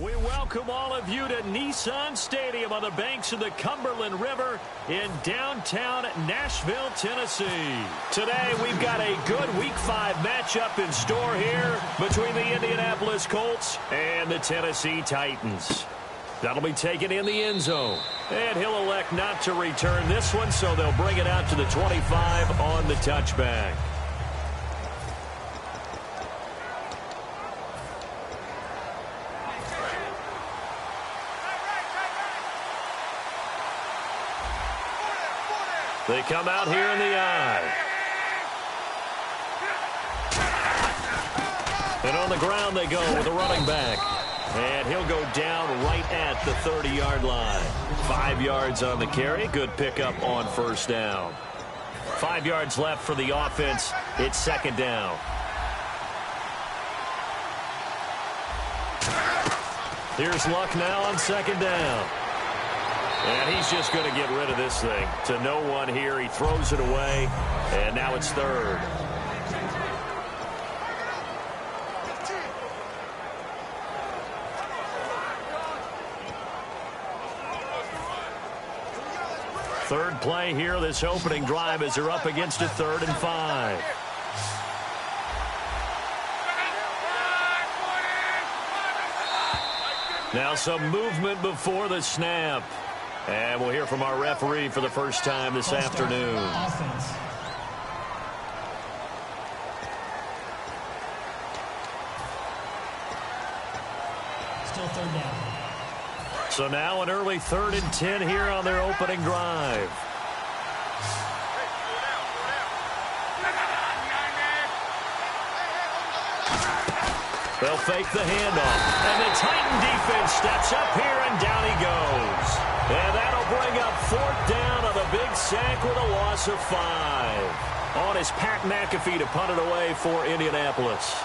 We welcome all of you to Nissan Stadium on the banks of the Cumberland River in downtown Nashville, Tennessee. Today, we've got a good Week 5 matchup in store here between the Indianapolis Colts and the Tennessee Titans. That'll be taken in the end zone. And he'll elect not to return this one, so they'll bring it out to the 25 on the touchback. They come out here in the eye. And on the ground they go with a running back. And he'll go down right at the 30-yard line. 5 yards on the carry. Good pickup on first down. 5 yards left for the offense. It's second down. Here's Luck now on second down. And he's just going to get rid of this thing. To no one here. He throws it away. And now it's third. Third play here, this opening drive, as they're up against it, 3rd and 5. Now some movement before the snap. And we'll hear from our referee for the first time this afternoon. Still 3rd down. So now an early 3rd and 10 here on their opening drive. They'll fake the handoff. And the Titan defense steps up here, and down he goes. And that'll bring up 4th down on the big sack with a loss of 5. On is Pat McAfee to punt it away for Indianapolis.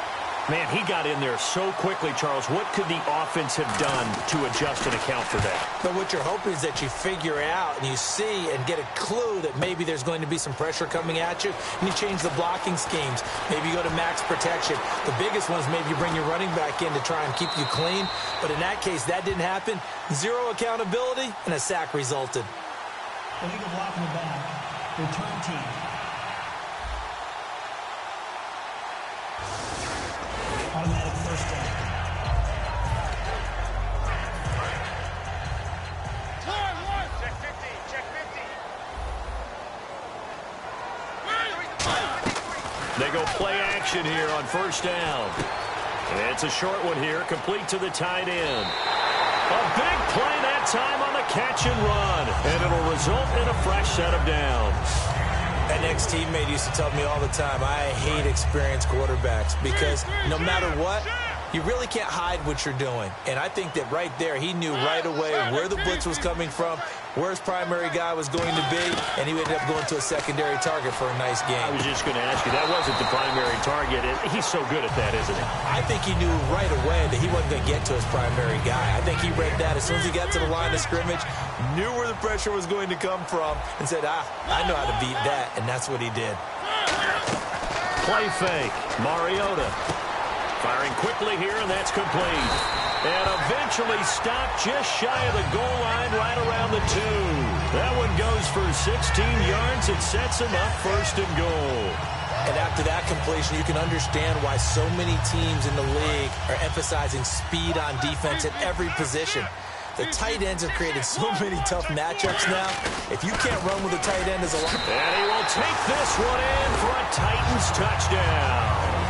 Man, he got in there so quickly, Charles. What could the offense have done to adjust and account for that? But what you're hoping is that you figure out and you see and get a clue that maybe there's going to be some pressure coming at you, and you change the blocking schemes. Maybe you go to max protection. The biggest one is maybe you bring your running back in to try and keep you clean. But in that case, that didn't happen. 0 accountability, and a sack resulted. Illegal block in the back. Return team. Automatic first down. Check 50. Check 50. They go play action here on first down. And it's a short one here, complete to the tight end. A big play that time on the catch and run. And it'll result in a fresh set of downs. An ex-teammate used to tell me all the time, I hate experienced quarterbacks because no matter what, you really can't hide what you're doing. And I think that right there, he knew right away where the blitz was coming from, where his primary guy was going to be, and he ended up going to a secondary target for a nice game. I was just going to ask you, that wasn't the primary target. He's so good at that, isn't he? I think he knew right away that he wasn't going to get to his primary guy. I think he read that as soon as he got to the line of scrimmage, knew where the pressure was going to come from, and said, I know how to beat that, and that's what he did. Play fake, Mariota. Firing quickly here, and that's complete. And eventually stopped just shy of the goal line right around the 2. That one goes for 16 yards. It sets him up 1st and goal. And after that completion, you can understand why so many teams in the league are emphasizing speed on defense at every position. The tight ends have created so many tough matchups now. If you can't run with a tight end as a line. And he will take this one in for a Titans touchdown.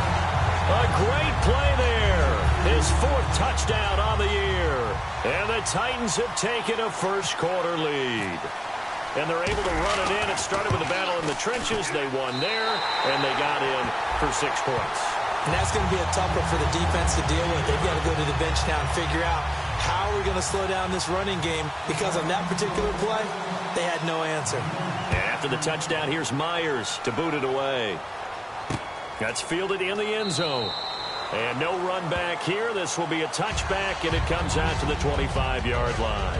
A great play there. His 4th touchdown on the year. And the Titans have taken a first-quarter lead. And they're able to run it in. It started with a battle in the trenches. They won there, and they got in for 6 points. And that's going to be a tough one for the defense to deal with. They've got to go to the bench now and figure out how we're going to slow down this running game, because on that particular play, they had no answer. After the touchdown, here's Myers to boot it away. That's fielded in the end zone. And no run back here. This will be a touchback, and it comes out to the 25-yard line.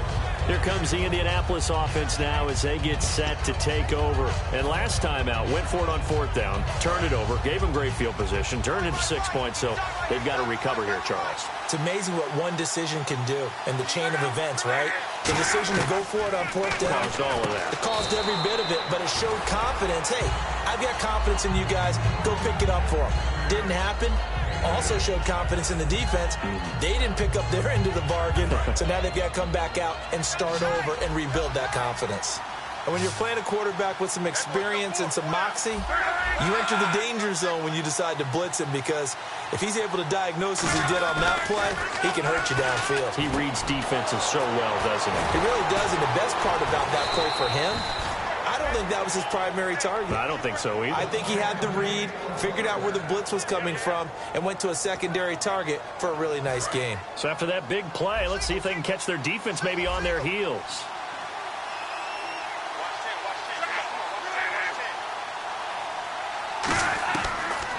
Here comes the Indianapolis offense now as they get set to take over. And last time out, went for it on 4th down, turned it over, gave them great field position, turned it to 6 points, so they've got to recover here, Charles. It's amazing what one decision can do in the chain of events, right? The decision to go for it on 4th down. Caused all of that. It caused every bit of it, but it showed confidence. Hey, I've got confidence in you guys. Go pick it up for them. Didn't happen. Also showed confidence in the defense. They didn't pick up their end of the bargain, so now they've got to come back out and start over and rebuild that confidence. And when you're playing a quarterback with some experience and some moxie, you enter the danger zone when you decide to blitz him, because if he's able to diagnose as he did on that play, he can hurt you downfield. He reads defenses so well, doesn't he? He really does, and the best part about that play for him, I don't think that was his primary target. I don't think so either. I think he had the read, figured out where the blitz was coming from, and went to a secondary target for a really nice gain. So after that big play, let's see if they can catch their defense maybe on their heels.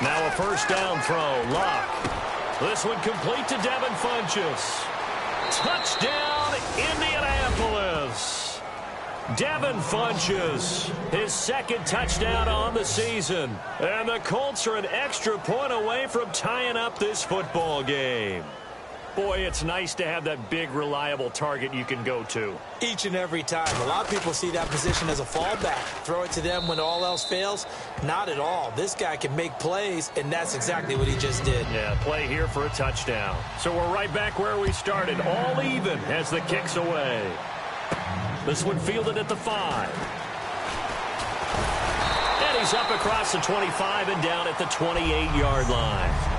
Now a first down throw. Luck. This one complete to Devin Funchess. Touchdown, Indianapolis. Devin Funchess, his 2nd touchdown on the season. And the Colts are an extra point away from tying up this football game. Boy, it's nice to have that big, reliable target you can go to. Each and every time. A lot of people see that position as a fallback. Throw it to them when all else fails. Not at all. This guy can make plays, and that's exactly what he just did. Yeah, play here for a touchdown. So we're right back where we started. All even as the kick's away. This one fielded at the 5. And he's up across the 25 and down at the 28-yard line.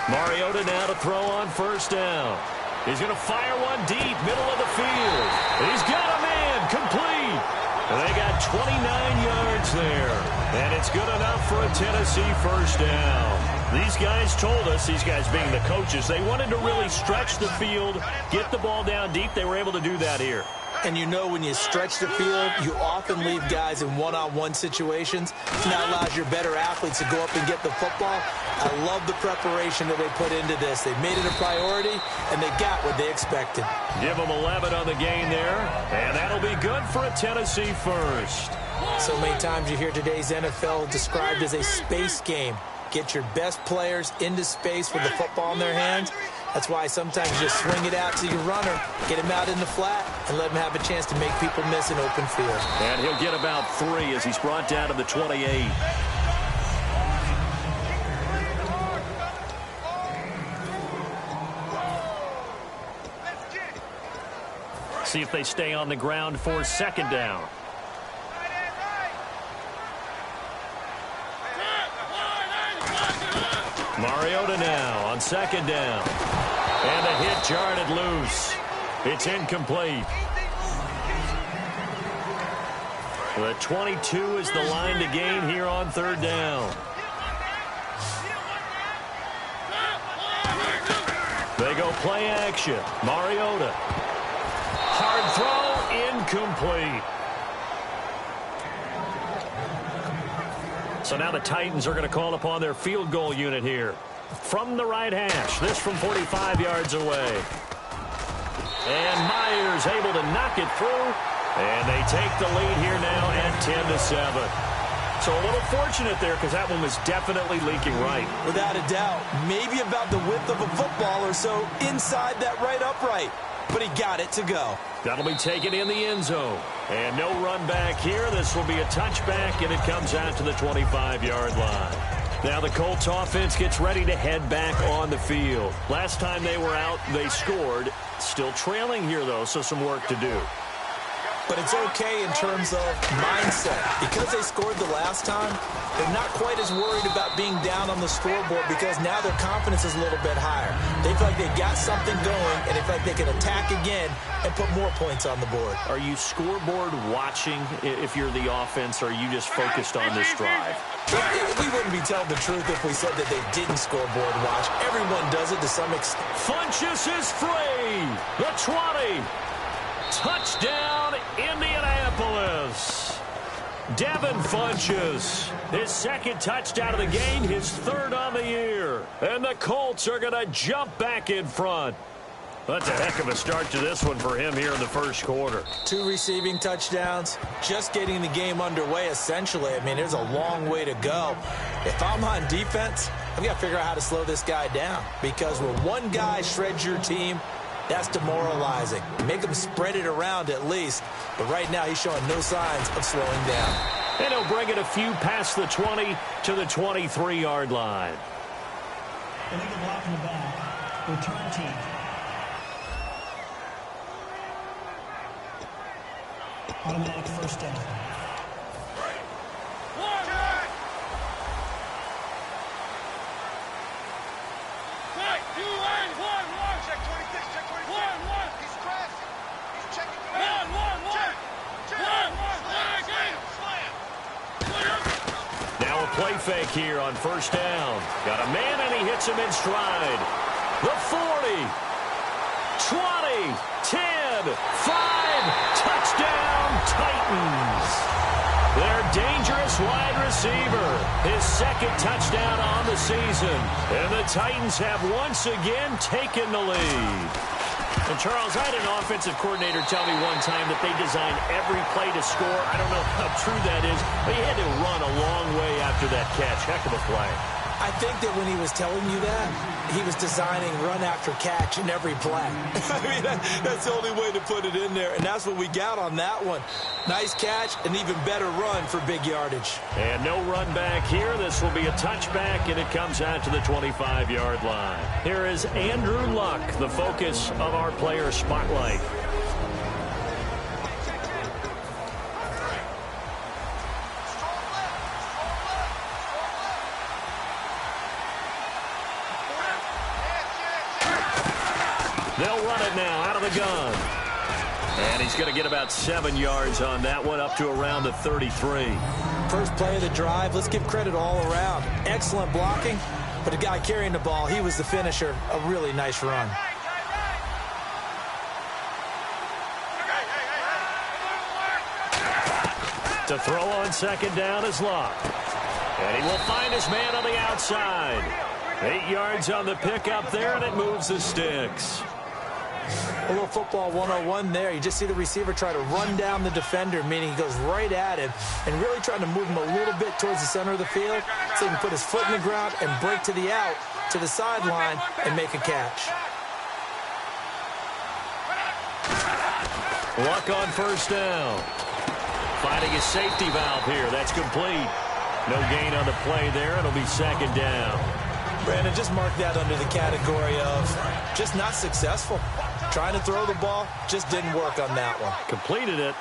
Mariota now to throw on first down. He's going to fire one deep, middle of the field. He's got a man, complete. They got 29 yards there. And it's good enough for a Tennessee first down. These guys told us, these guys being the coaches, they wanted to really stretch the field, get the ball down deep. They were able to do that here. And you know when you stretch the field, you often leave guys in one-on-one situations. And that allows your better athletes to go up and get the football. I love the preparation that they put into this. They made it a priority, and they got what they expected. Give them 11 on the gain there, and that'll be good for a Tennessee first. So many times you hear today's NFL described as a space game. Get your best players into space with the football in their hands. That's why sometimes you just swing it out to your runner, get him out in the flat, and let him have a chance to make people miss an open field. And he'll get about 3 as he's brought down to the 28. See if they stay on the ground for second down. Mariota now on second down. And a hit jarred loose. It's incomplete. The 22 is the line to gain here on third down. They go play action. Mariota. Hard throw, incomplete. So now the Titans are going to call upon their field goal unit here. From the right hash, this from 45 yards away. And Myers able to knock it through. And they take the lead here now at 10-7. So a little fortunate there because that one was definitely leaking right. Without a doubt. Maybe about the width of a football or so inside that right upright. But he got it to go. That'll be taken in the end zone. And no run back here. This will be a touchback, and it comes out to the 25-yard line. Now the Colts offense gets ready to head back on the field. Last time they were out, they scored. Still trailing here, though, so some work to do. But it's okay in terms of mindset. Because they scored the last time, they're not quite as worried about being down on the scoreboard because now their confidence is a little bit higher. They feel like they got something going, and they feel like they can attack again and put more points on the board. Are you scoreboard watching if you're the offense, or are you just focused on this drive? We wouldn't be telling the truth if we said that they didn't scoreboard watch. Everyone does it to some extent. Funchess is free. The 20. Touchdown, Indianapolis. Devin Funchess, his second touchdown of the game, his third on the year. And the Colts are going to jump back in front. That's a heck of a start to this one for him here in the first quarter. 2 receiving touchdowns, just getting the game underway, essentially. I mean, there's a long way to go. If I'm on defense, I've got to figure out how to slow this guy down. Because when one guy shreds your team, that's demoralizing. Make him spread it around at least. But right now, he's showing no signs of slowing down. And he'll bring it a few past the 20 to the 23-yard line. Illegal block in the back. Return team. Automatic first down. Check 26, check 26. He's crashing. He's checking. Slam. Now a play fake here on first down. Got a man, and he hits him in stride. The 40, 20, 10, 5, touchdown Titans. Their dangerous wide receiver, his second touchdown on the season. And the Titans have once again taken the lead. And Charles, I had an offensive coordinator tell me one time that they designed every play to score. I don't know how true that is, but he had to run a long way after that catch. Heck of a play. I think that when he was telling you that, he was designing run after catch in every play. I mean, that's the only way to put it in there, and that's what we got on that one. Nice catch, an even better run for big yardage. And no run back here. This will be a touchback, and it comes out to the 25-yard line. Here is Andrew Luck, the focus of our player spotlight. They'll run it now out of the gun. And he's going to get about 7 yards on that one, up to around the 33. First play of the drive, let's give credit all around. Excellent blocking, but the guy carrying the ball, he was the finisher. A really nice run. To throw on second down is Luck. And he will find his man on the outside. 8 yards on the pickup there, and it moves the sticks. A little football 101 there. You just see the receiver try to run down the defender, meaning he goes right at him and really trying to move him a little bit towards the center of the field so he can put his foot in the ground and break to the out, to the sideline, and make a catch. Luck on first down. Finding his safety valve here. That's complete. No gain on the play there. It'll be second down. Brandon, just mark that under the category of just not successful. Trying to throw the ball, just didn't work on that one. Completed it.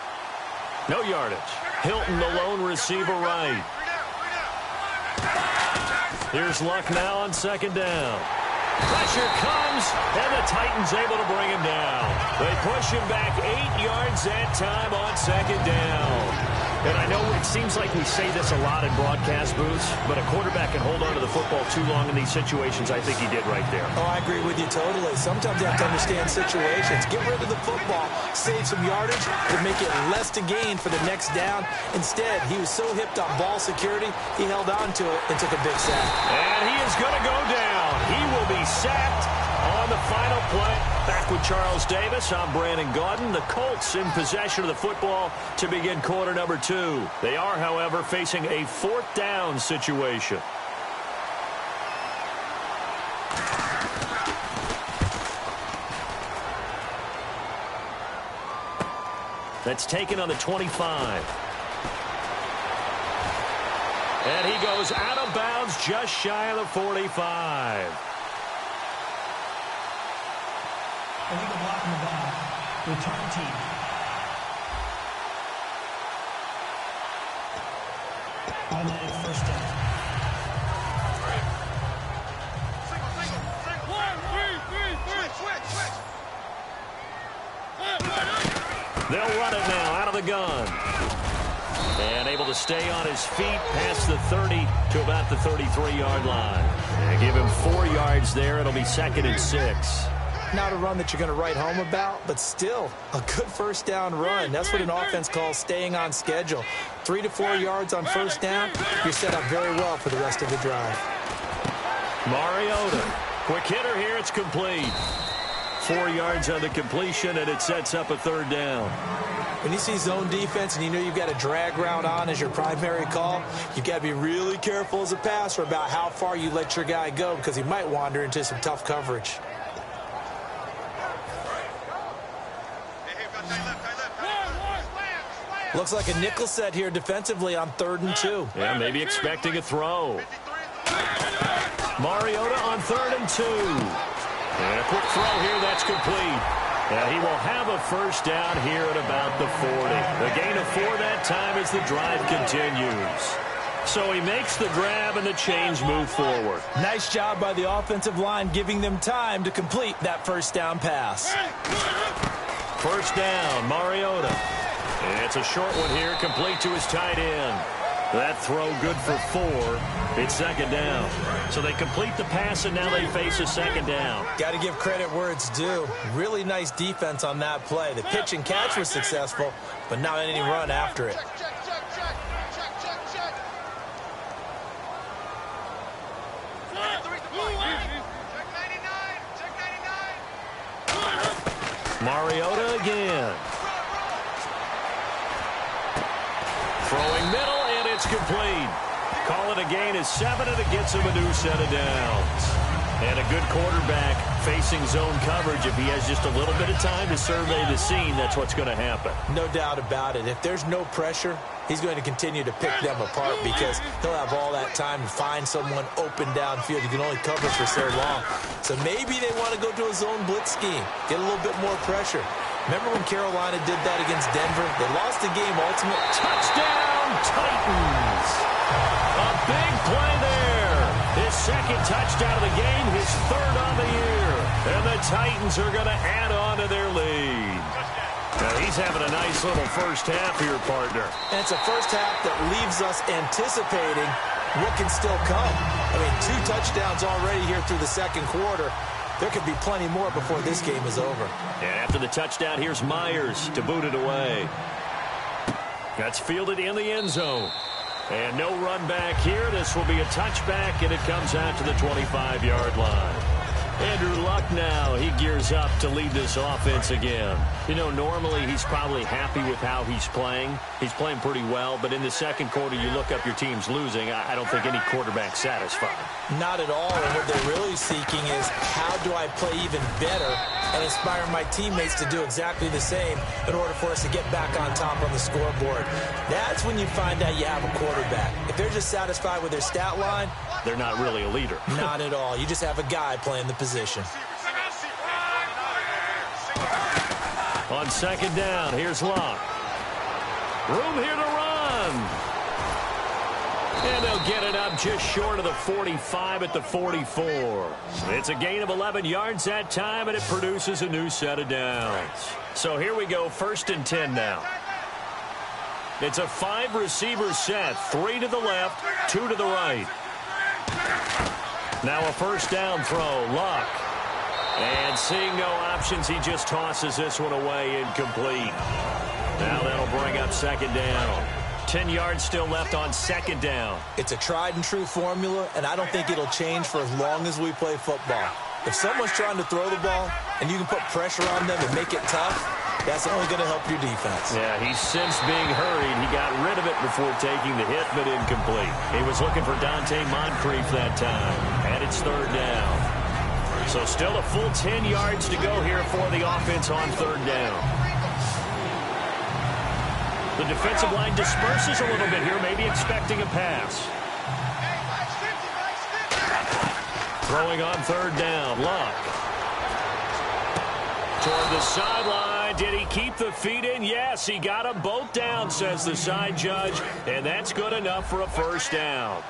No yardage. Hilton, the lone receiver, right. Here's Luck now on second down. Pressure comes, and the Titans able to bring him down. They push him back 8 yards that time on second down. And I know it seems like we say this a lot in broadcast booths, but a quarterback can hold on to the football too long in these situations. I think he did right there. Oh, I agree with you totally. Sometimes you have to understand situations. Get rid of the football, save some yardage, to make it less to gain for the next down. Instead, he was so hipped on ball security, he held on to it and took a big sack. And he is going to go down. He will be sacked on the final play. Back with Charles Davis, I'm Brandon Gaudin. The Colts in possession of the football to begin quarter number 2. They are, however, facing a fourth down situation. That's taken on the 25. And he goes out of bounds just shy of the 45. Illegal block in the back. Return team. Automatic first down. They'll run it now out of the gun. And able to stay on his feet past the 30 to about the 33-yard line. And give him 4 yards there. It'll be 2nd and 6. Not a run that you're going to write home about, but still a good first down run. That's what an offense calls staying on schedule. 3 to 4 yards on first down, you're set up very well for the rest of the drive. Mariota, quick hitter here, it's complete. 4 yards on the completion, and it sets up a 3rd down. When you see zone defense and you know you've got a drag route on as your primary call, you've got to be really careful as a passer about how far you let your guy go because he might wander into some tough coverage. Looks like a nickel set here defensively on 3rd and 2. Yeah, maybe expecting a throw. Mariota on 3rd and 2. And a quick throw here, that's complete. And he will have a first down here at about the 40. The gain of 4 that time as the drive continues. So he makes the grab and the chains move forward. Nice job by the offensive line giving them time to complete that first down pass. First down, Mariota. And it's a short one here, complete to his tight end. That throw good for 4. It's 2nd down. So they complete the pass, and now they face a 2nd down. Got to give credit where it's due. Really nice defense on that play. The pitch and catch was successful, but not any run after it. Mariota again. Throwing middle, and it's complete. Call it a gain of 7, and it gets him a new set of downs. And a good quarterback facing zone coverage. If he has just a little bit of time to survey the scene, that's what's going to happen. No doubt about it. If there's no pressure, he's going to continue to pick them apart because he'll have all that time to find someone open downfield. You can only cover for so long. So maybe they want to go to a zone blitz scheme, get a little bit more pressure. Remember when Carolina did that against Denver? They lost the game ultimate. Touchdown, Titans! A big play there. His 2nd touchdown of the game, his 3rd on the year. And the Titans are going to add on to their lead. Now he's having a nice little first half here, partner. And it's a first half that leaves us anticipating what can still come. I mean, 2 touchdowns already here through the 2nd quarter. There could be plenty more before this game is over. And after the touchdown, here's Myers to boot it away. That's fielded in the end zone. And no run back here. This will be a touchback, and it comes out to the 25-yard line. Andrew Luck now, he gears up to lead this offense again. You know, normally he's probably happy with how he's playing. He's playing pretty well, but in the 2nd quarter, you look up your team's losing. I don't think any quarterback's satisfied. Not at all, and what they're really seeking is how do I play even better and inspire my teammates to do exactly the same in order for us to get back on top on the scoreboard. That's when you find out you have a quarterback. If they're just satisfied with their stat line, they're not really a leader. Not at all. You just have a guy playing the position. On 2nd down, here's Luck. Room here to run. And they'll get it up just short of the 45 at the 44. It's a gain of 11 yards that time, and it produces a new set of downs. So here we go, 1st and 10 now. It's a 5-receiver set, 3 to the left, 2 to the right. Now a first down throw, Luck. And seeing no options, he just tosses this one away, incomplete. Now that'll bring up 2nd down. 10 yards still left on 2nd down. It's a tried-and-true formula, and I don't think it'll change for as long as we play football. If someone's trying to throw the ball and you can put pressure on them and make it tough, that's only going to help your defense. Yeah, he's since being hurried. He got rid of it before taking the hit, but incomplete. He was looking for Dante Moncrief that time, and it's 3rd down. So still a full 10 yards to go here for the offense on 3rd down. The defensive line disperses a little bit here, maybe expecting a pass. Throwing on 3rd down, Luck. Toward the sideline, Did he keep the feet in? Yes, he got them both down, says the side judge, and that's good enough for a first down.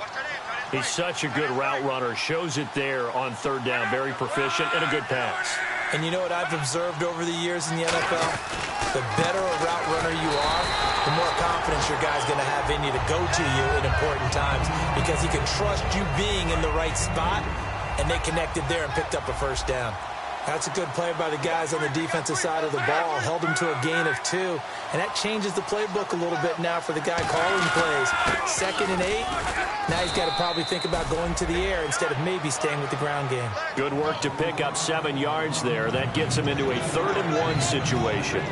He's such a good route runner. Shows it there on third down. Very proficient and a good pass. And you know what I've observed over the years in the NFL? The better a route runner you are, the more confidence your guy's going to have in you to go to you in important times because he can trust you being in the right spot, and they connected there and picked up a first down. That's a good play by the guys on the defensive side of the ball. Held him to a gain of 2. And that changes the playbook a little bit now for the guy calling plays. 2nd and 8. Now he's got to probably think about going to the air instead of maybe staying with the ground game. Good work to pick up 7 yards there. That gets him into a 3rd and 1 situation.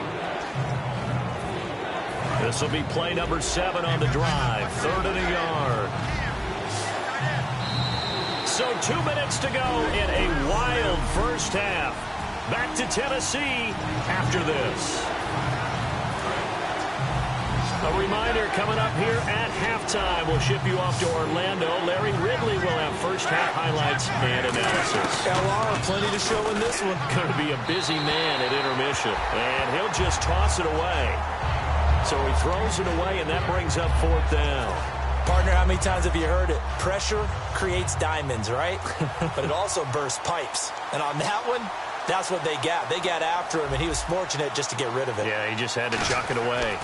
This will be play number 7 on the drive. 3rd and a yard. So 2 minutes to go in a wild first half. Back to Tennessee after this. A reminder coming up here at halftime. We'll ship you off to Orlando. Larry Ridley will have first half highlights and analysis. LR, plenty to show in this one. Going to be a busy man at intermission. And he'll just toss it away. So he throws it away, and that brings up 4th down. Partner, how many times have you heard it? Pressure creates diamonds, right? But it also bursts pipes. And on that one, that's what they got. They got after him, and he was fortunate just to get rid of it. Yeah, he just had to chuck it away.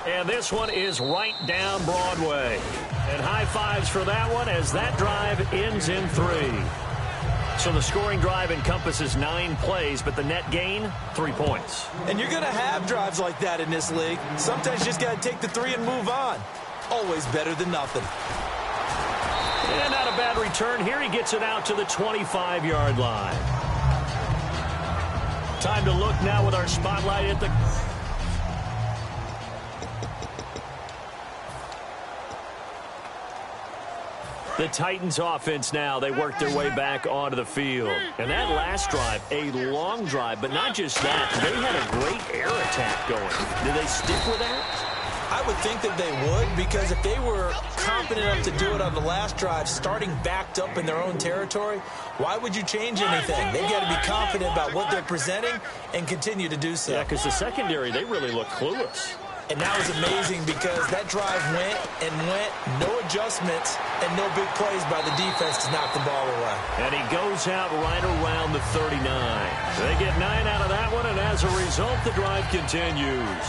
And this one is right down Broadway. And high fives for that one as that drive ends in 3. So the scoring drive encompasses 9 plays, but the net gain, 3 points. And you're going to have drives like that in this league. Sometimes you just got to take the 3 and move on. Always better than nothing. And not a bad return here. He gets it out to the 25-yard line. Time to look now with our spotlight at the... The Titans offense now, they work their way back onto the field. And that last drive, a long drive, but not just that. They had a great air attack going. Do they stick with that? I would think that they would, because if they were confident enough to do it on the last drive, starting backed up in their own territory, why would you change anything? They've got to be confident about what they're presenting and continue to do so. Yeah, because the secondary, they really look clueless. And that was amazing because that drive went and went, no adjustments, and no big plays by the defense to knock the ball away. And he goes out right around the 39. They get 9 out of that one, and as a result, the drive continues.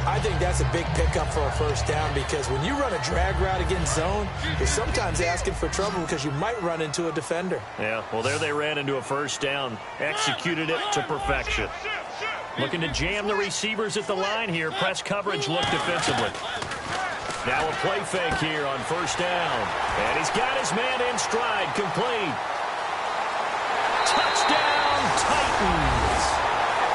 I think that's a big pickup for a first down because when you run a drag route against zone, you're sometimes asking for trouble because you might run into a defender. Yeah, well, there they ran into a first down, executed it to perfection. Looking to jam the receivers at the line here. Press coverage look defensively. Now a play fake here on first down. And he's got his man in stride, complete. Touchdown, Titans.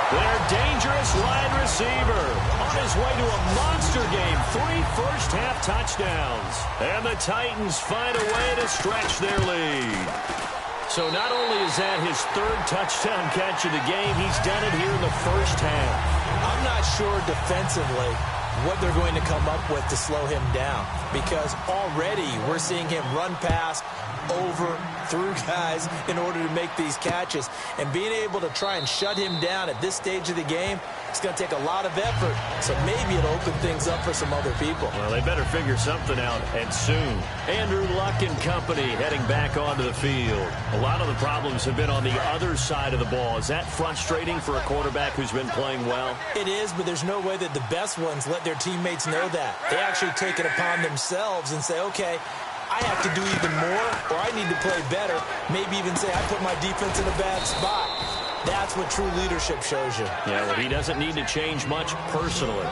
Their dangerous wide receiver on his way to a monster game. 3 first-half touchdowns. And the Titans find a way to stretch their lead. So not only is that his 3rd touchdown catch of the game, he's done it here in the first half. I'm not sure defensively what they're going to come up with to slow him down because already we're seeing him run past, over, through guys in order to make these catches. And being able to try and shut him down at this stage of the game, it's going to take a lot of effort. So maybe it'll open things up for some other people. Well, they better figure something out, and soon. Andrew Luck and company heading back onto the field. A lot of the problems have been on the other side of the ball. Is that frustrating for a quarterback who's been playing well? It is, but there's no way that the best ones let their teammates know that. They actually take it upon themselves and say, okay, I have to do even more, or I need to play better. Maybe even say, I put my defense in a bad spot. That's what true leadership shows you. Yeah, well, he doesn't need to change much personally.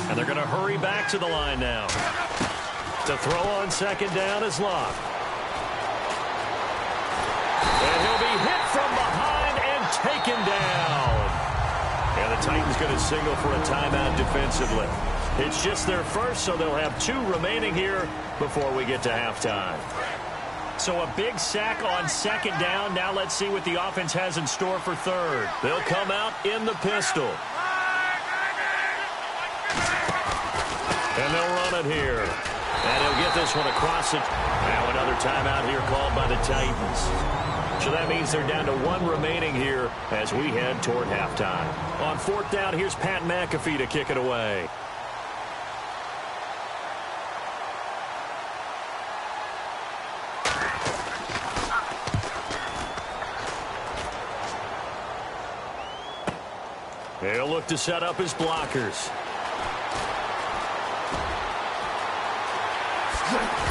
And they're going to hurry back to the line now. To throw on second down is Locke. And he'll be hit from behind and taken down. And the Titans going to signal for a timeout defensively. It's just their first, so they'll have 2 remaining here before we get to halftime. So a big sack on second down. Now let's see what the offense has in store for 3rd. They'll come out in the pistol. And they'll run it here. And he'll get this one across it. Now another timeout here called by the Titans. So that means they're down to 1 remaining here as we head toward halftime. On 4th down, here's Pat McAfee to kick it away. He'll look to set up his blockers.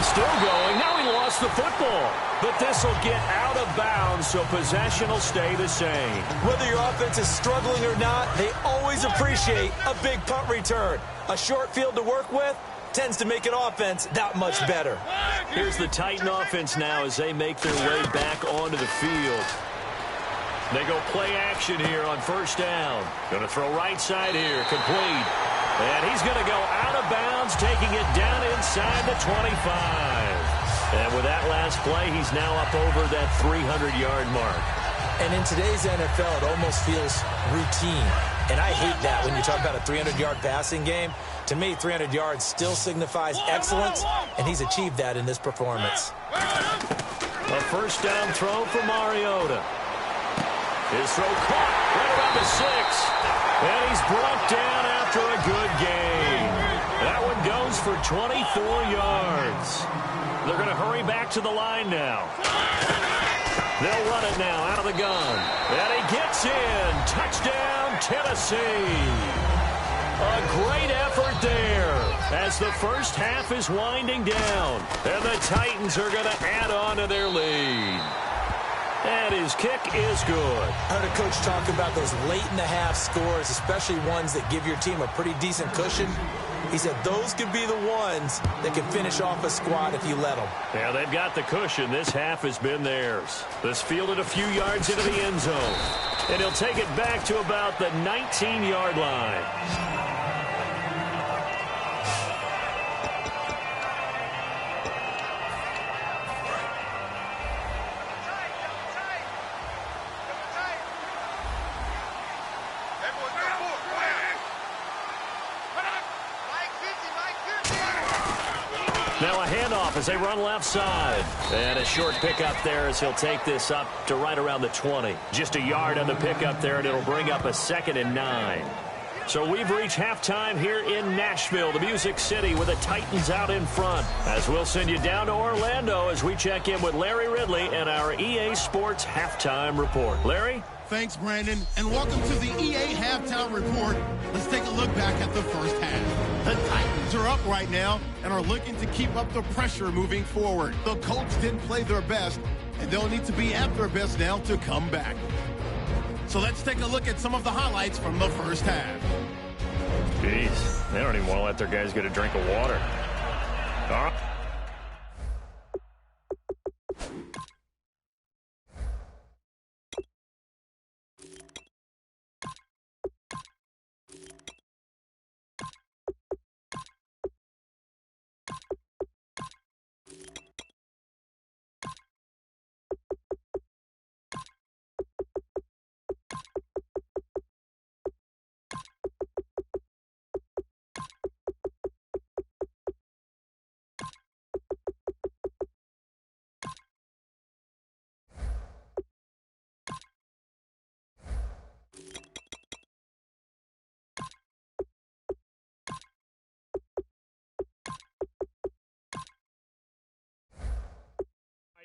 Still going. Now he lost the football. But this will get out of bounds, so possession will stay the same. Whether your offense is struggling or not, they always appreciate a big punt return. A short field to work with tends to make an offense that much better. Here's the Titan offense now as they make their way back onto the field. They go play action here on 1st down. Going to throw right side here, complete. And he's going to go out of bounds, taking it down inside the 25. And with that last play, he's now up over that 300-yard mark. And in today's NFL, it almost feels routine. And I hate that when you talk about a 300-yard passing game. To me, 300 yards still signifies excellence, and he's achieved that in this performance. A 1st down throw for Mariota. His throw caught right around the 6. And he's brought down after a good gain. That one goes for 24 yards. They're going to hurry back to the line now. They'll run it now out of the gun. And he gets in. Touchdown, Tennessee. A great effort there as the first half is winding down. And the Titans are going to add on to their lead. And his kick is good. I heard a coach talk about those late-in-the-half scores, especially ones that give your team a pretty decent cushion. He said those could be the ones that can finish off a squad if you let them. Yeah, they've got the cushion. This half has been theirs. This fielded a few yards into the end zone. And he'll take it back to about the 19-yard line. Now a handoff as they run left side. And a short pickup there as he'll take this up to right around the 20. Just a yard on the pickup there, and it'll bring up a 2nd and 9. So we've reached halftime here in Nashville, the Music City, with the Titans out in front. As we'll send you down to Orlando as we check in with Larry Ridley and our EA Sports Halftime Report. Larry? Thanks, Brandon, and welcome to the EA Halftime Report. Let's take a look back at the first half. The Titans are up right now and are looking to keep up the pressure moving forward. The Colts didn't play their best, and they'll need to be at their best now to come back. So let's take a look at some of the highlights from the first half. Jeez, they don't even want to let their guys get a drink of water. All right.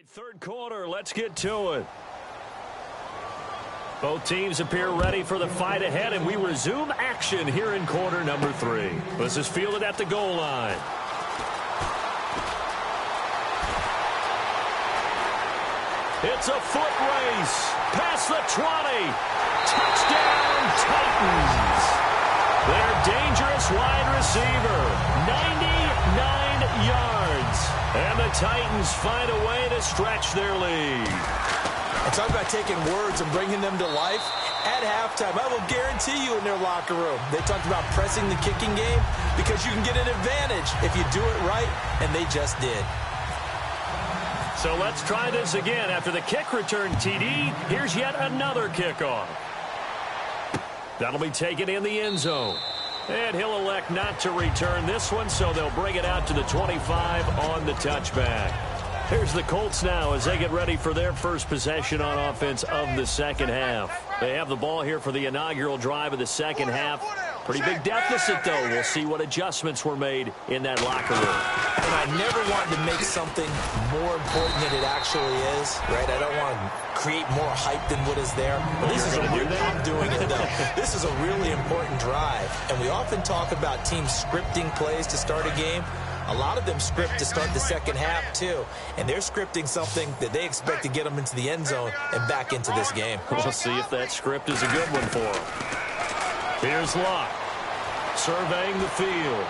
Third quarter, let's get to it. Both teams appear ready for the fight ahead, and we resume action here in quarter number 3. This is fielded at the goal line. It's a foot race. Past the 20. Touchdown, Titans. Their dangerous wide receiver, 99 yards. And the Titans find a way to stretch their lead. And talk about taking words and bringing them to life. At halftime, I will guarantee you in their locker room, they talked about pressing the kicking game because you can get an advantage if you do it right, and they just did. So let's try this again. After the kick return TD, here's yet another kickoff. That'll be taken in the end zone. And he'll elect not to return this one, so they'll bring it out to the 25 on the touchback. Here's the Colts now as they get ready for their first possession on offense of the second half. They have the ball here for the inaugural drive of the second half. Pretty big deficit, though. We'll see what adjustments were made in that locker room. And I never wanted to make something more important than it actually is, right? I don't want to create more hype than what is there. But this is I'm doing it, though. This is a really important drive. And we often talk about teams scripting plays to start a game. A lot of them script to start the second half, too. And they're scripting something that they expect to get them into the end zone and back into this game. We'll see if that script is a good one for them. Here's Luck, surveying the field.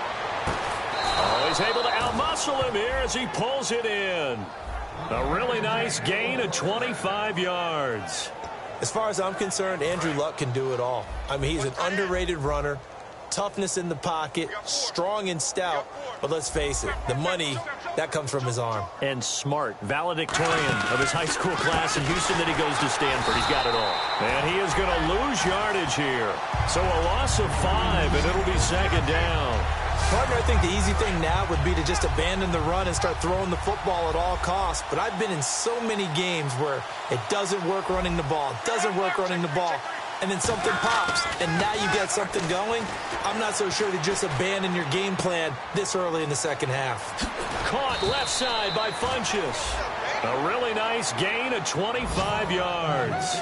Oh, he's able to outmuscle him here as he pulls it in. A really nice gain of 25 yards. As far as I'm concerned, Andrew Luck can do it all. I mean, he's an underrated runner. Toughness in the pocket, strong and stout, but let's face it, the money, that comes from his arm. And smart, valedictorian of his high school class in Houston, then he goes to Stanford. He's got it all. And he is going to lose yardage here. So a loss of 5, and it'll be second down. Partner, I think the easy thing now would be to just abandon the run and start throwing the football at all costs. But I've been in so many games where it doesn't work running the ball, and then something pops, and now you get something going. I'm not so sure to just abandon your game plan this early in the second half. Caught left side by Funchess. A really nice gain of 25 yards.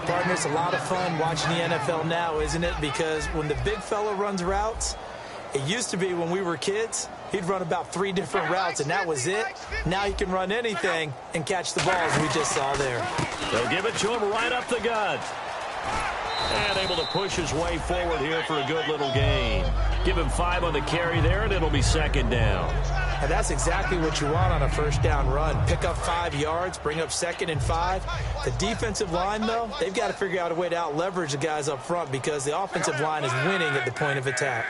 Partner, it's a lot of fun watching the NFL now, isn't it? Because when the big fella runs routes, it used to be when we were kids, he'd run about 3 different routes, and that was it. Now he can run anything and catch the balls we just saw there. They'll give it to him right up the gut. And able to push his way forward here for a good little gain. Give him 5 on the carry there, and it'll be second down. And that's exactly what you want on a first down run. Pick up 5 yards, bring up 2nd and 5. The defensive line, though, they've got to figure out a way to out-leverage the guys up front because the offensive line is winning at the point of attack.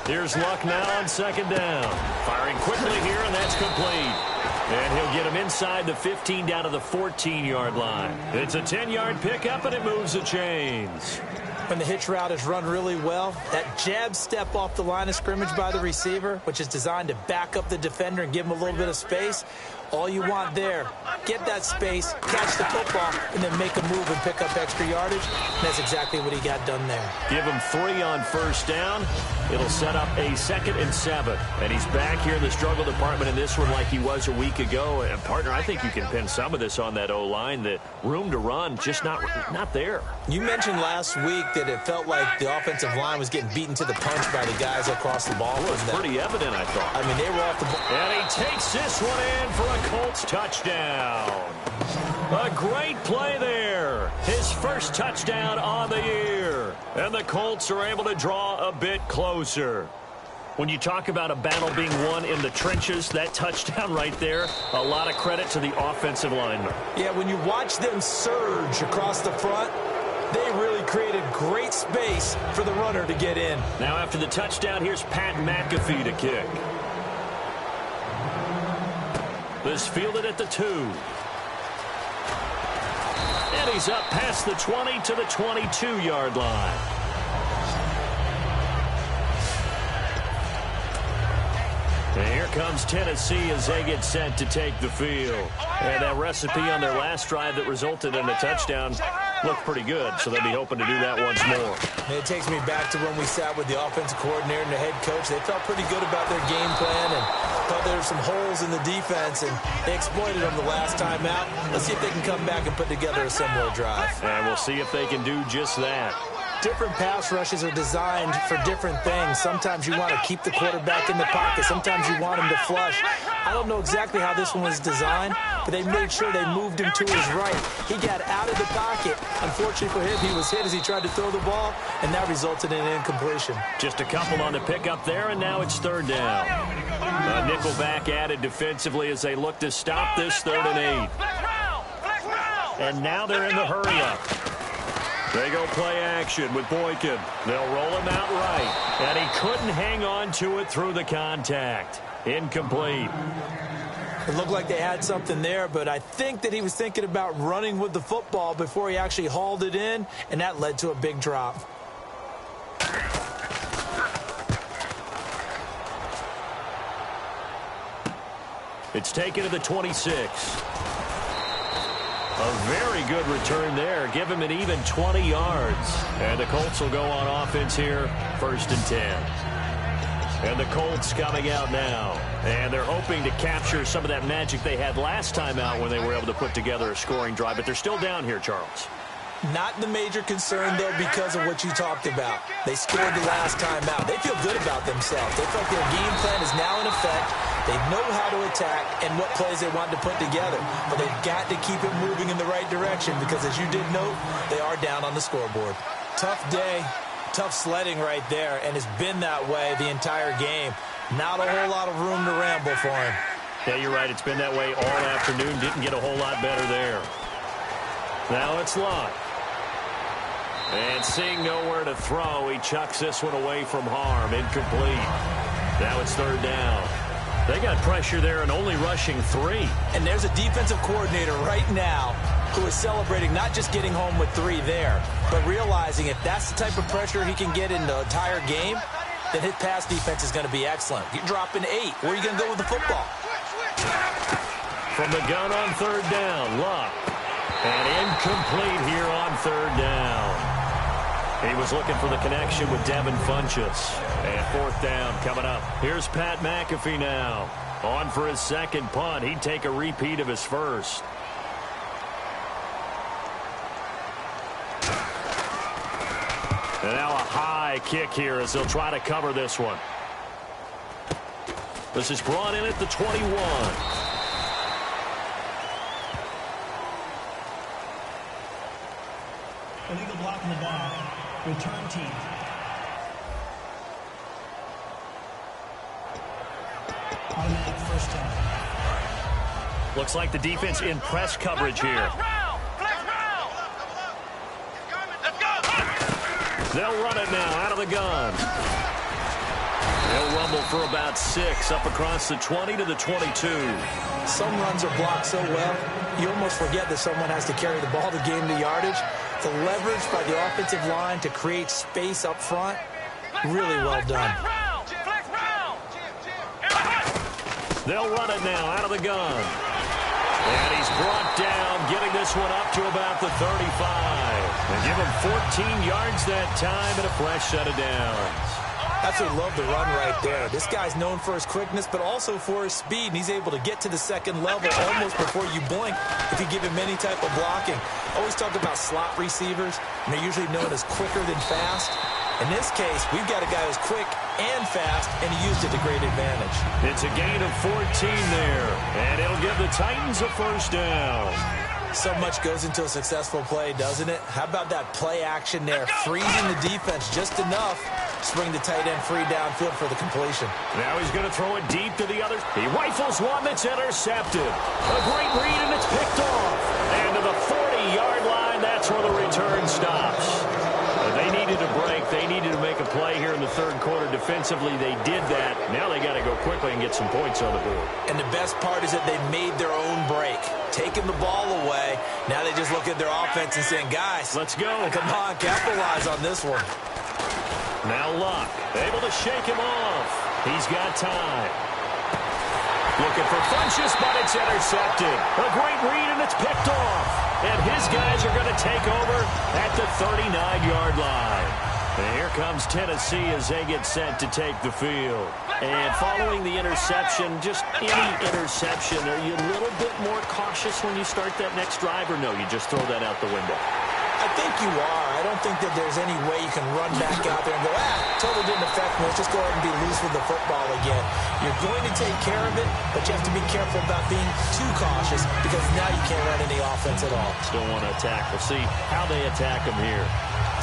Here's Luck now on second down. Firing quickly here, and that's complete. And he'll get him inside the 15 down to the 14-yard line. It's a 10-yard pickup, and it moves the chains. When the hitch route is run really well, that jab step off the line of scrimmage by the receiver, which is designed to back up the defender and give him a little bit of space, all you want there, get that space, catch the football, and then make a move and pick up extra yardage. And that's exactly what he got done there. Give him 3 on first down. It'll set up a 2nd and 7. And he's back here in the struggle department in this one like he was a week ago. And, partner, I think you can pin some of this on that O-line. The room to run, just not there. You mentioned last week that it felt like the offensive line was getting beaten to the punch by the guys across the ball. It was pretty evident, I thought. I mean, they were off the ball. And he takes this one in for a Colts touchdown. A great play there. His first touchdown on the year. And the Colts are able to draw a bit closer. When you talk about a battle being won in the trenches, that touchdown right there, a lot of credit to the offensive lineman. Yeah, when you watch them surge across the front, they really created great space for the runner to get in. Now after the touchdown, here's Pat McAfee to kick. This fielded at the 2. And he's up past the 20 to the 22-yard line. And here comes Tennessee as they get set to take the field. And that recipe on their last drive that resulted in a touchdown looked pretty good, so they'll be hoping to do that once more. And it takes me back to when we sat with the offensive coordinator and the head coach. They felt pretty good about their game plan and thought there were some holes in the defense, and they exploited them the last time out. Let's see if they can come back and put together a similar drive. And we'll see if they can do just that. Different pass rushes are designed for different things. Sometimes you want to keep the quarterback in the pocket. Sometimes you want him to flush. I don't know exactly how this one was designed, but they made sure they moved him to his right. He got out of the pocket. Unfortunately for him, he was hit as he tried to throw the ball, and that resulted in an incompletion. Just a couple on the pickup there, and now it's 3rd down. A nickel back added defensively as they look to stop this 3rd and 8. And now they're in the hurry-up. They go play action with Boykin. They'll roll him out right. And he couldn't hang on to it through the contact. Incomplete. It looked like they had something there, but I think that he was thinking about running with the football before he actually hauled it in, and that led to a big drop. It's taken to the 26. A very good return there. Give him an even 20 yards. And the Colts will go on offense here, 1st and 10. And the Colts coming out now. And they're hoping to capture some of that magic they had last time out when they were able to put together a scoring drive. But they're still down here, Charles. Not the major concern, though, because of what you talked about. They scored the last time out. They feel good about themselves. They feel like their game plan is now in effect. They know how to attack and what plays they want to put together. But they've got to keep it moving in the right direction because, as you did note, they are down on the scoreboard. Tough day, tough sledding right there, and it's been that way the entire game. Not a whole lot of room to ramble for him. Yeah, you're right. It's been that way all afternoon. Didn't get a whole lot better there. Now it's Locke. And seeing nowhere to throw, he chucks this one away from harm. Incomplete. Now it's 3rd down. They got pressure there and only rushing 3. And there's a defensive coordinator right now who is celebrating not just getting home with 3 there, but realizing if that's the type of pressure he can get in the entire game, then his pass defense is going to be excellent. You're dropping 8. Where are you going to go with the football? From the gun on 3rd down, Locke. And incomplete here on 3rd down. He was looking for the connection with Devin Funchess. And 4th down coming up. Here's Pat McAfee now. On for his 2nd punt. He'd take a repeat of his 1st. And now a high kick here as they'll try to cover this one. This is brought in at the 21. Illegal block in the back. Return team. Automatic 1st down. Looks like the defense in press coverage here. They'll run it now out of the gun. They'll rumble for about 6 up across the 20 to the 22. Some runs are blocked so well, you almost forget that someone has to carry the ball to gain the yardage. The leverage by the offensive line to create space up front, really well done. They'll run it now out of the gun. And he's brought down, getting this one up to about the 35. And give him 14 yards that time and a fresh set of downs. Absolutely love the run right there. This guy's known for his quickness, but also for his speed, and he's able to get to the 2nd level almost before you blink if you give him any type of blocking. Always talk about slot receivers, and they're usually known as quicker than fast. In this case, we've got a guy who's quick and fast, and he used it to great advantage. It's a gain of 14 there, and it'll give the Titans a 1st down. So much goes into a successful play, doesn't it? How about that play action there, freezing the defense just enough to bring the tight end free downfield for the completion. Now he's going to throw it deep to the others. He rifles one that's intercepted. A great read, and it's picked off. And to the 40-yard line, that's where the return stops. They needed a break. They needed to make a play here in the 3rd quarter. Defensively, they did that. Now they got to go quickly and get some points on the board. And the best part is that they made their own break. Taking the ball away. Now they just look at their offense and saying, guys, let's go. Come on, capitalize on this one. Now Locke, able to shake him off. He's got time. Looking for Funchess, but it's intercepted. A great read, and it's picked off. And his guys are going to take over at the 39-yard line. And here comes Tennessee as they get set to take the field. And following the interception, just any interception, are you a little bit more cautious when you start that next drive, or no, you just throw that out the window? I think you are. I don't think that there's any way you can run back out there and go, totally didn't affect me. Let's just go ahead and be loose with the football again. You're going to take care of it, but you have to be careful about being too cautious because now you can't run any offense at all. Still want to attack. We'll see how they attack them here.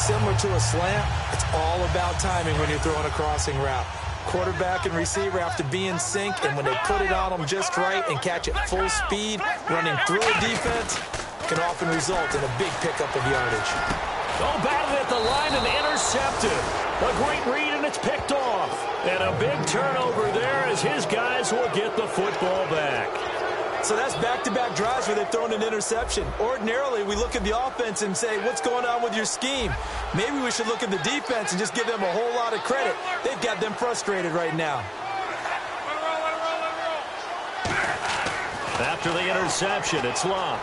Similar to a slant, it's all about timing when you're throwing a crossing route. Quarterback and receiver have to be in sync, and when they put it on them just right and catch it full speed, running through a defense can often result in a big pickup of yardage. Oh, batted at the line and intercepted. A great read, and it's picked off. And a big turnover there as his guys will get the football back. So that's back-to-back drives where they've thrown an interception. Ordinarily, we look at the offense and say, what's going on with your scheme? Maybe we should look at the defense and just give them a whole lot of credit. They've got them frustrated right now. After the interception, it's Love.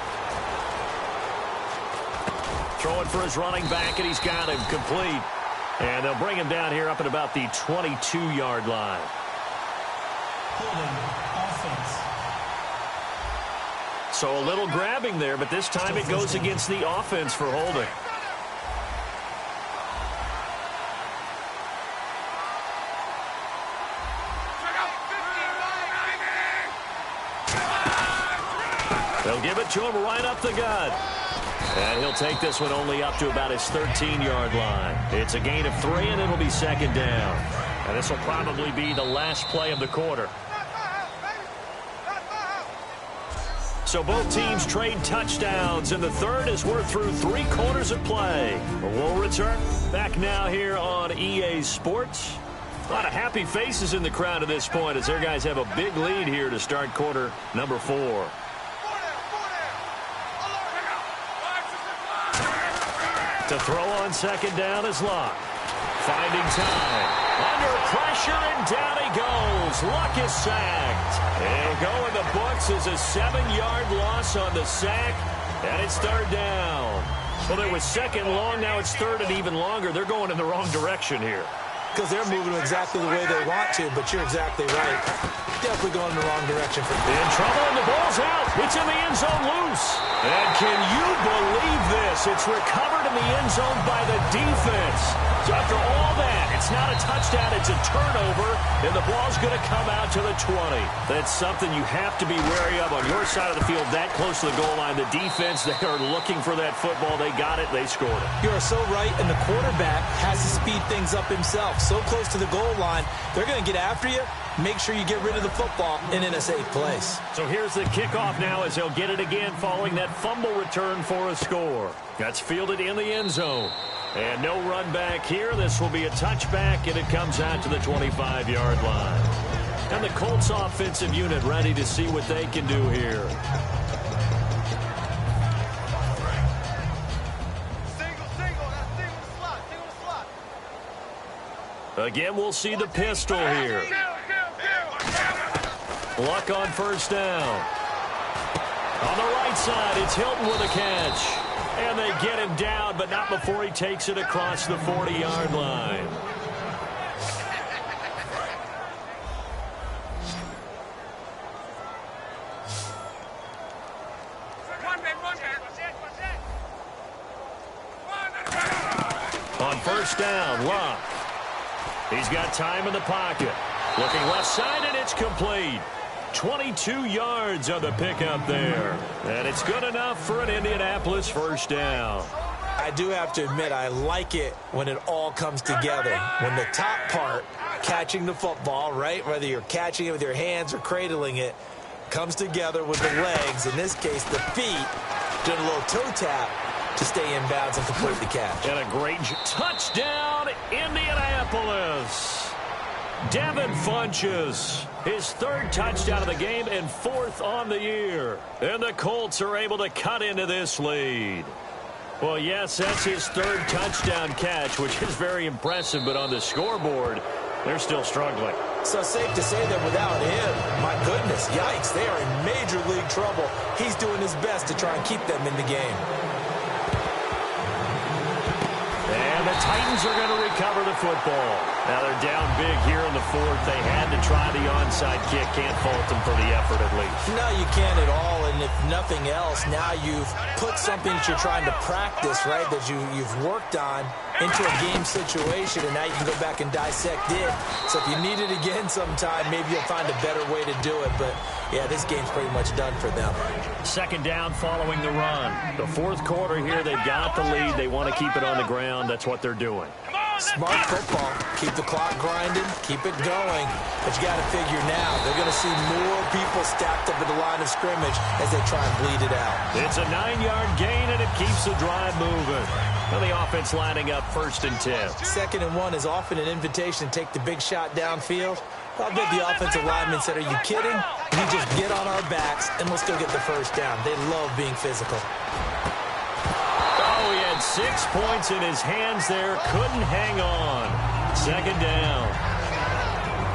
Throwing for his running back, and he's got him complete. And they'll bring him down here up at about the 22-yard line. Holding offense. So a little grabbing there, but this time it goes against the offense for holding. They'll give it to him right up the gut. And he'll take this one only up to about his 13-yard line. It's a gain of 3, and it'll be second down. And this will probably be the last play of the quarter. So both teams trade touchdowns in the third as we're through 3 quarters of play. We'll return back now here on EA Sports. A lot of happy faces in the crowd at this point as their guys have a big lead here to start quarter number 4. To throw on second down is Luck. Finding time. Under pressure, and down he goes. Luck is sacked. It'll go in the books as a 7-yard loss on the sack, and it's third down. Well, there was second long. Now it's third and even longer. They're going in the wrong direction here. Because they're moving exactly the way they want to, but you're exactly right. Definitely going in the wrong direction. In trouble, and the ball's out. It's in the end zone loose. And can you believe this? It's recovered in the end zone by the defense. So after all that, it's not a touchdown, it's a turnover, and the ball's going to come out to the 20. That's something you have to be wary of on your side of the field, that close to the goal line. The defense, they are looking for that football. They got it. They scored it. You are so right, and the quarterback has to speed things up himself. So close to the goal line, they're going to get after you. Make sure you get rid of the football and in a safe place. So here's the kickoff now as they'll get it again following that fumble return for a score. That's fielded in the end zone. And no run back here. This will be a touchback, and it comes out to the 25-yard line. And the Colts offensive unit ready to see what they can do here. Again, we'll see the pistol here. Luck on first down. On the right side, it's Hilton with a catch. And they get him down, but not before he takes it across the 40-yard line. On first down, Luck. He's got time in the pocket. Looking left side, and it's complete. 22 yards on the pickup there. And it's good enough for an Indianapolis first down. I do have to admit, I like it when it all comes together. When the top part, catching the football, right, whether you're catching it with your hands or cradling it, comes together with the legs, in this case the feet, doing a little toe tap to stay in bounds and complete the catch. And a great touchdown, Indianapolis. Devin Funchess, his third touchdown of the game and fourth on the year. And the Colts are able to cut into this lead. Well, yes, that's his third touchdown catch, which is very impressive, but on the scoreboard, they're still struggling. So safe to say that without him, my goodness, yikes, they are in major league trouble. He's doing his best to try and keep them in the game. And the Titans are going to recover the football. Now they're down big here in the fourth. They had to try the onside kick. Can't fault them for the effort at least. No, you can't at all. And if nothing else, now you've put something that you're trying to practice, right, that you've worked on into a game situation, and now you can go back and dissect it. So if you need it again sometime, maybe you'll find a better way to do it. But, yeah, this game's pretty much done for them. Second down following the run. The fourth quarter here, they've got the lead. They want to keep it on the ground. That's what they're doing. Smart football. Keep the clock grinding. Keep it going. But you got to figure now, they're going to see more people stacked up at the line of scrimmage as they try and bleed it out. It's a 9-yard gain, and it keeps the drive moving. Well, the offense lining up 1st and 10. 2nd and 1 is often an invitation to take the big shot downfield. I bet the offensive lineman said, are you kidding? We just get on our backs, and we'll still get the first down. They love being physical. Oh, he had 6 points in his hands there. Couldn't hang on. 2nd down.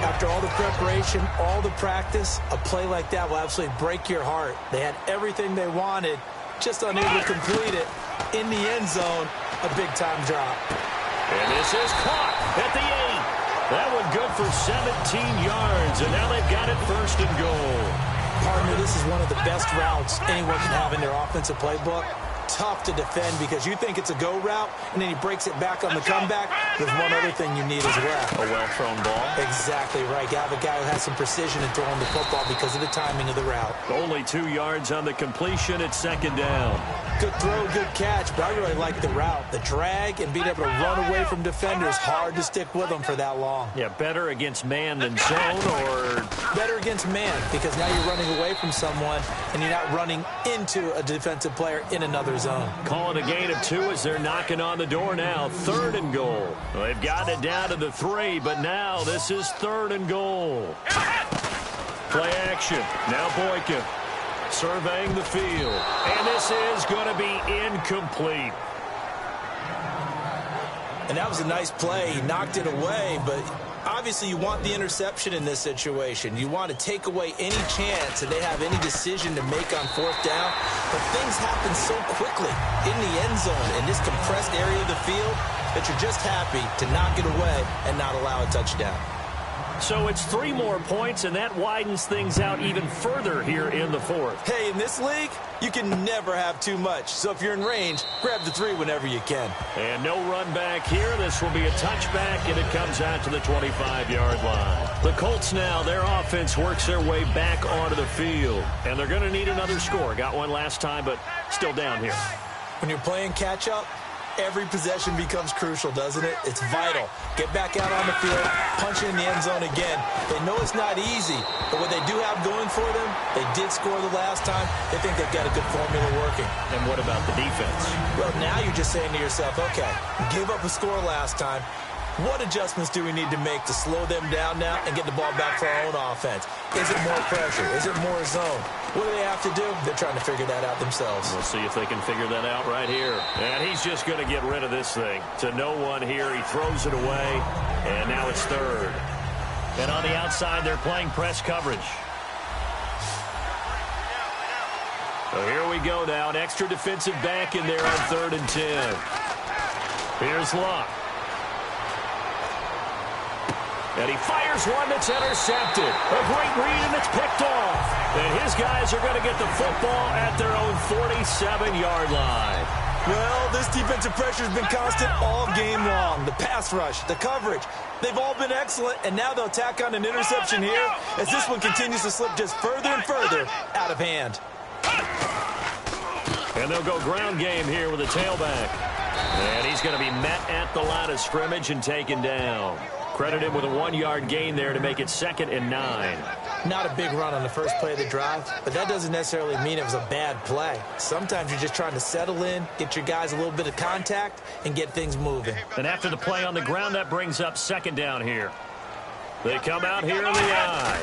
After all the preparation, all the practice, a play like that will absolutely break your heart. They had everything they wanted, just unable to complete it. In the end zone, a big-time drop. And this is caught at the 8. That one good for 17 yards, and now they've got it first and goal. Partner, this is one of the best routes anyone can have in their offensive playbook. Tough to defend because you think it's a go route, and then he breaks it back on the comeback. There's one other thing you need as well. A well-thrown ball. Exactly right. You have a guy who has some precision in throwing the football because of the timing of the route. Only 2 yards on the completion at second down. Good throw, good catch, but I really like the route. The drag and being able to run away from defenders, hard to stick with them for that long. Yeah, better against man than zone, or better against man because now you're running away from someone and you're not running into a defensive player in another zone. Call it a gain of 2 as they're knocking on the door now. 3rd and goal. Well, they've gotten it down to the 3, but now this is 3rd and goal. Play action. Now Boykin surveying the field. And this is going to be incomplete. And that was a nice play. He knocked it away, but obviously you want the interception in this situation. You want to take away any chance that they have any decision to make on 4th down. But things happen so quickly in the end zone in this compressed area of the field that you're just happy to knock it away and not allow a touchdown. So it's 3 more points, and that widens things out even further here in the 4th. Hey, in this league, you can never have too much. So if you're in range, grab the 3 whenever you can. And no run back here. This will be a touchback, and it comes out to the 25-yard line. The Colts now, their offense works their way back onto the field. And they're going to need another score. Got one last time, but still down here. When you're playing catch-up, every possession becomes crucial, doesn't it? It's vital. Get back out on the field, punch it in the end zone again. They know it's not easy, but what they do have going for them, they did score the last time. They think they've got a good formula working. And what about the defense? Well, now you're just saying to yourself, okay, gave up a score last time. What adjustments do we need to make to slow them down now and get the ball back for our own offense? Is it more pressure? Is it more zone? What do they have to do? They're trying to figure that out themselves. We'll see if they can figure that out right here. And he's just going to get rid of this thing. To no one here. He throws it away. And now it's 3rd. And on the outside, they're playing press coverage. So here we go now. An extra defensive back in there on 3rd and 10. Here's Luck. And he fires one that's intercepted. A great read, and it's picked off. And his guys are going to get the football at their own 47-yard line. Well, this defensive pressure has been constant all game long. The pass rush, the coverage, they've all been excellent, and now they'll tack on an interception here as this one continues to slip just further and further out of hand. And they'll go ground game here with a tailback. And he's going to be met at the line of scrimmage and taken down. Credit him with a 1-yard gain there to make it 2nd and 9. Not a big run on the first play of the drive, but that doesn't necessarily mean it was a bad play. Sometimes you're just trying to settle in, get your guys a little bit of contact, and get things moving. And after the play on the ground, that brings up 2nd down here. They come out here in the eye.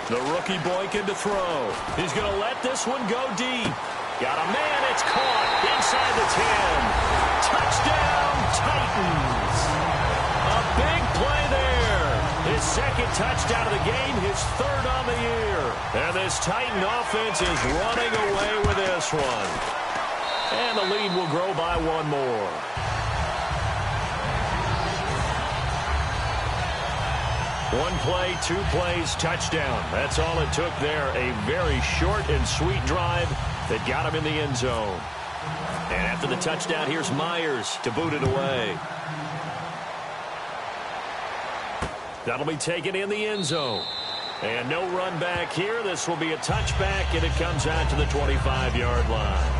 The rookie Boykin to throw. He's going to let this one go deep. Got a man. It's caught inside the 10. Touchdown, Titans. A big play there. His 2nd touchdown of the game, his 3rd on the year. And this Titan offense is running away with this one. And the lead will grow by 1 more. One play, 2 plays, touchdown. That's all it took there. A very short and sweet drive that got him in the end zone. And after the touchdown, here's Myers to boot it away. That'll be taken in the end zone. And no run back here. This will be a touchback, and it comes out to the 25-yard line.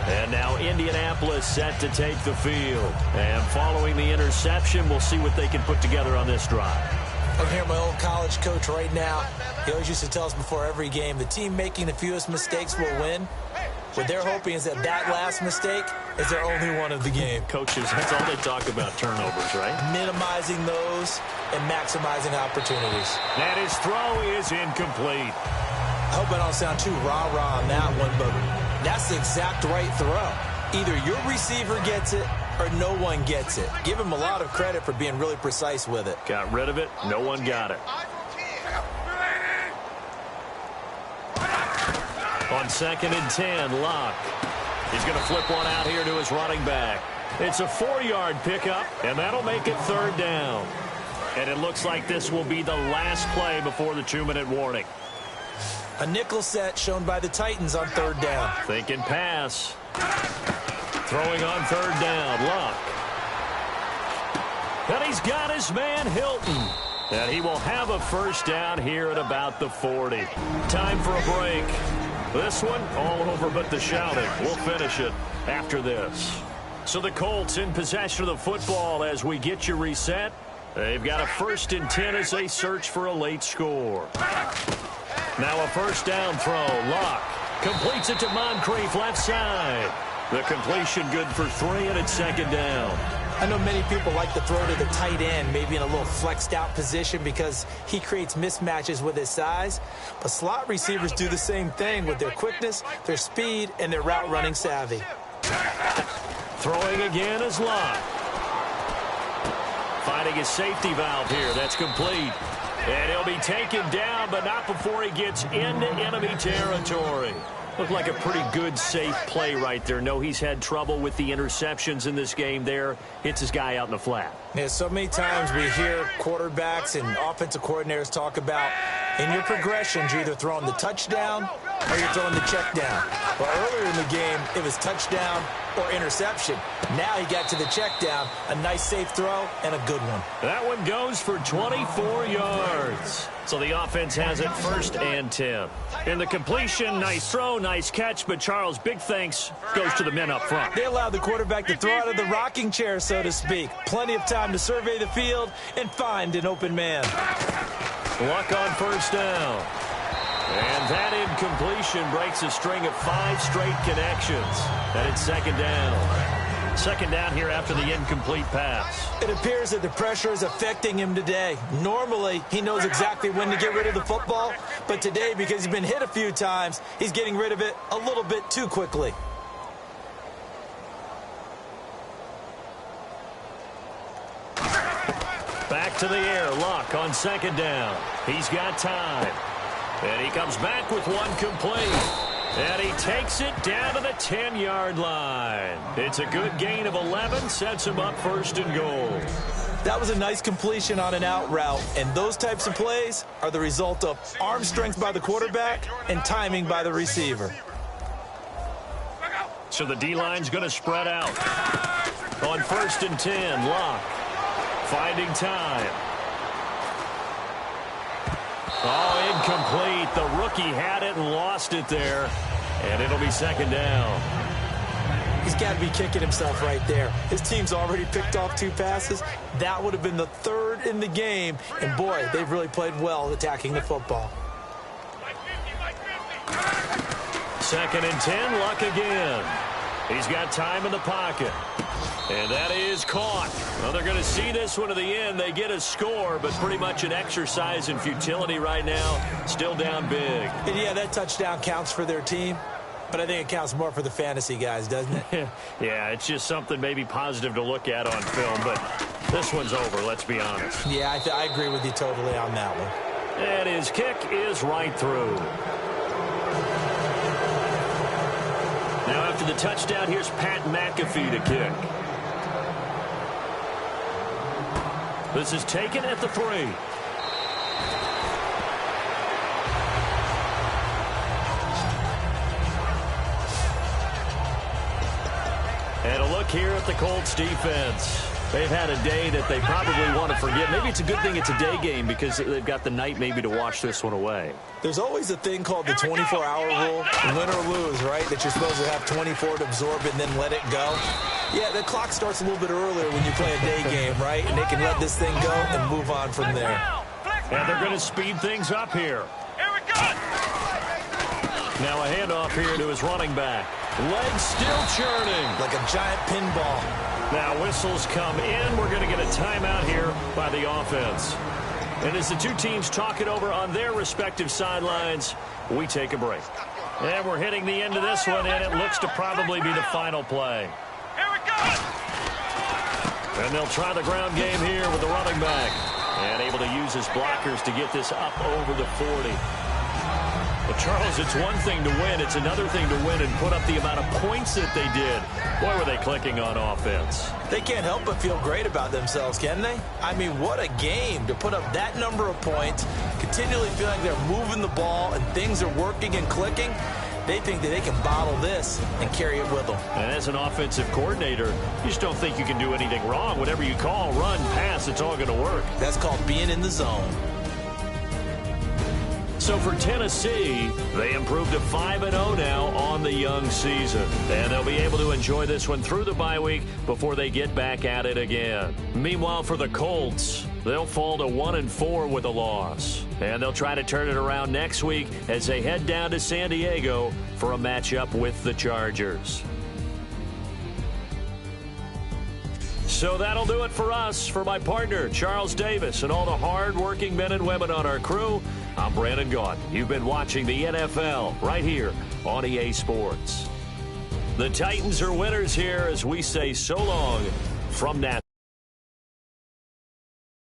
And now Indianapolis set to take the field. And following the interception, we'll see what they can put together on this drive. I'm here, my old college coach right now. He always used to tell us before every game, the team making the fewest mistakes will win. What they're hoping is that last mistake is their only one of the game. Coaches, that's all they talk about, turnovers, right? Minimizing those and maximizing opportunities. And his throw is incomplete. I hope I don't sound too rah-rah on that one, but that's the exact right throw. Either your receiver gets it or no one gets it. Give him a lot of credit for being really precise with it. Got rid of it. No one got it. On 2nd and 10, Locke. He's going to flip one out here to his running back. It's a 4-yard pickup, and that'll make it 3rd down. And it looks like this will be the last play before the 2-minute warning. A nickel set shown by the Titans on 3rd down. Thinking pass. Throwing on 3rd down, Locke. And he's got his man, Hilton. And he will have a 1st down here at about the 40. Time for a break. This one, all over but the shouting. We'll finish it after this. So the Colts in possession of the football as we get you reset. They've got a 1st and 10 as they search for a late score. Now a 1st down throw. Locke completes it to Moncrief left side. The completion good for 3, and it's 2nd down. I know many people like to throw to the tight end, maybe in a little flexed out position because he creates mismatches with his size. But slot receivers do the same thing with their quickness, their speed, and their route running savvy. Throwing again is Locke. Finding his safety valve here. That's complete. And he'll be taken down, but not before he gets into enemy territory. Looked like a pretty good, safe play right there. No, he's had trouble with the interceptions in this game there. Hits his guy out in the flat. Yeah, so many times we hear quarterbacks and offensive coordinators talk about in your progressions, you're either throwing the touchdown or you're throwing the check down. Well, earlier in the game, it was touchdown or interception. Now he got to the check down. A nice, safe throw and a good one. That one goes for 24 yards. So the offense has it 1st and 10. In the completion, nice throw, nice catch. But, Charles, big thanks goes to the men up front. They allowed the quarterback to throw out of the rocking chair, so to speak. Plenty of time to survey the field and find an open man. Luck on 1st down. And that incompletion breaks a string of 5 straight connections. And it's 2nd down. 2nd down here after the incomplete pass. It appears that the pressure is affecting him today. Normally, he knows exactly when to get rid of the football. But today, because he's been hit a few times, he's getting rid of it a little bit too quickly. Back to the air. Locke on 2nd down. He's got time. And he comes back with one complete. And he takes it down to the 10-yard line. It's a good gain of 11. Sets him up 1st and goal. That was a nice completion on an out route. And those types of plays are the result of arm strength by the quarterback and timing by the receiver. So the D-line's going to spread out. On 1st and 10, Locke finding time. Oh, incomplete. The rookie had it and lost it there. And it'll be 2nd down. He's got to be kicking himself right there. His team's already picked off 2 passes. That would have been the 3rd in the game. And, boy, they've really played well attacking the football. 2nd and 10, Luck again. He's got time in the pocket. And that is caught. Well, they're going to see this one to the end. They get a score, but pretty much an exercise in futility right now. Still down big. And, yeah, that touchdown counts for their team. But I think it counts more for the fantasy guys, doesn't it? Yeah, it's just something maybe positive to look at on film. But this one's over, let's be honest. Yeah, I agree with you totally on that one. And his kick is right through. Now after the touchdown, here's Pat McAfee to kick. This is taken at the 3. And a look here at the Colts defense. They've had a day that they probably want to forget. Maybe it's a good thing it's a day game because they've got the night maybe to wash this one away. There's always a thing called the 24-hour rule, win or lose, right? That you're supposed to have 24 to absorb and then let it go. Yeah, the clock starts a little bit earlier when you play a day game, right? And they can let this thing go and move on from there. And they're going to speed things up here. Now a handoff here to his running back. Legs still churning. Like a giant pinball. Now whistles come in. We're going to get a timeout here by the offense. And as the 2 teams talk it over on their respective sidelines, we take a break. And we're hitting the end of this one, and it looks to probably be the final play. And they'll try the ground game here with the running back. And able to use his blockers to get this up over the 40. Well, Charles, it's one thing to win. It's another thing to win and put up the amount of points that they did. Boy, were they clicking on offense. They can't help but feel great about themselves, can they? I mean, what a game to put up that number of points, continually feel like they're moving the ball and things are working and clicking. They think that they can bottle this and carry it with them. And as an offensive coordinator, you just don't think you can do anything wrong. Whatever you call, run, pass, it's all going to work. That's called being in the zone. So for Tennessee, they improved to 5-0 now on the young season. And they'll be able to enjoy this one through the bye week before they get back at it again. Meanwhile, for the Colts, they'll fall to 1-4 with a loss. And they'll try to turn it around next week as they head down to San Diego for a matchup with the Chargers. So that'll do it for us. For my partner, Charles Davis, and all the hard-working men and women on our crew, I'm Brandon Gaudin. You've been watching the NFL right here on EA Sports. The Titans are winners here as we say so long from Nashville.